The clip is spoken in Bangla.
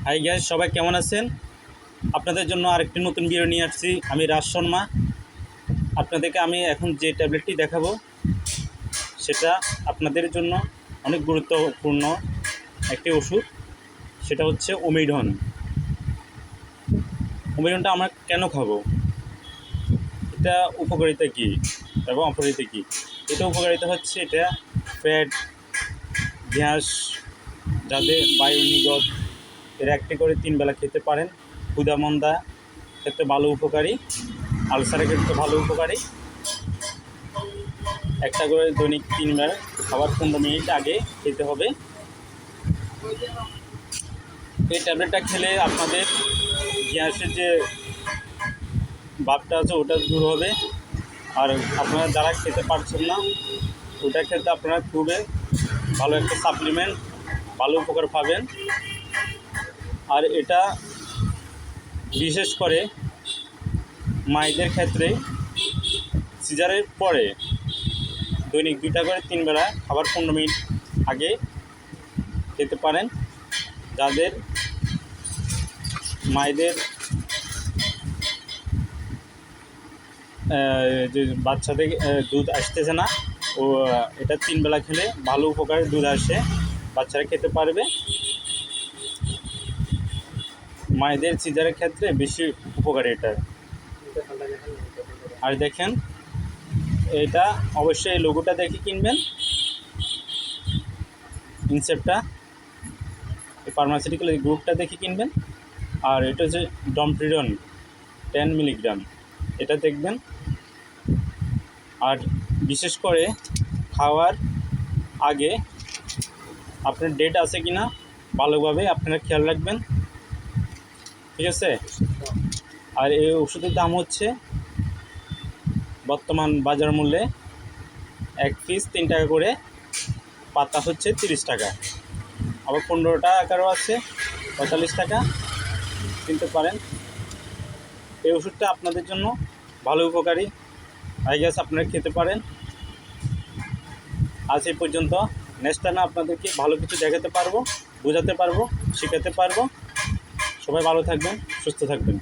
হাই গাইস, সবাই কেমন আছেন? আপনাদের জন্য আরেকটি নতুন ভিডিও নিয়ে আসছি। আমি রাজ শর্মা। আপনাদেরকে আমি এখন যে ট্যাবলেটটি দেখাবো সেটা আপনাদের জন্য অনেক গুরুত্বপূর্ণ একটি ওষুধ। সেটা হচ্ছে ওমিডন। ওমিডনটা আমরা কেন খাবো, এটা উপকারিতা কী এবং অপকারিতা কী? এটা উপকারিতা হচ্ছে এটা পেট, গ্যাস, যাদের বায়ু নিগত, এর একটি করে 3 বেলা খেতে পারেন। ক্ষুধামন্দা ক্ষেত্রে ভালো উপকারী, আলসারের ক্ষেত্রে ভালো উপকারী। একটা করে দৈনিক 3 বার খাবার 15 মিনিট আগে খেতে হবে। এই ট্যাবলেটটা খেলে আপনাদের গ্যাসের যে ভাবটা আছে ওটা দূর হবে। আর আপনারা যারা খেতে পারছেন না, ওটা খেতে আপনারা খুবই ভালো একটা সাপ্লিমেন্ট, ভালো উপকার পাবেন। আর এটা বিশেষ করে মায়েদের ক্ষেত্রে সিজারের পরে দৈনিক 2টা করে 3 বেলা খাবার 15 মিনিট আগে খেতে পারেন। যাদের মায়েদের যে বাচ্চাদের দুধ আসতেছে না, ও এটা 3 বেলা খেলে ভালো উপকার দুধ আসে, বাচ্চারা খেতে পারবে। মায়েদের সিজারের ক্ষেত্রে বেশি উপকারী এটা। আর দেখেন, এটা অবশ্যই লোগোটা দেখে কিনবেন, ইনসেপ্টটা, এই ফার্মাসিউটিক্যাল এই গ্রুপটা দেখে কিনবেন। আর এটা হচ্ছে ডমট্রিডন 10 মিলিগ্রাম, এটা দেখবেন। আর বিশেষ করে খাওয়ার আগে আপনার ডেট আছে কি না ভালোভাবে আপনারা খেয়াল রাখবেন, ঠিক আছে? আর এই ওষুধের দাম হচ্ছে বর্তমান বাজার মূল্যে 1 পিস 3 টাকা করে, পাতা হচ্ছে 30 টাকা, আবার 15 টাকারও আছে, 45 টাকা কিনতে পারেন। এই ওষুধটা আপনাদের জন্য ভালো উপকারী, আই গেস আপনারা খেতে পারেন। আজ এই পর্যন্ত। নেক্সট টাইমে আপনাদেরকে ভালো কিছু দেখাতে পারবো, বোঝাতে পারবো, শেখাতে পারবো। সবাই ভালো থাকবেন, সুস্থ থাকবেন।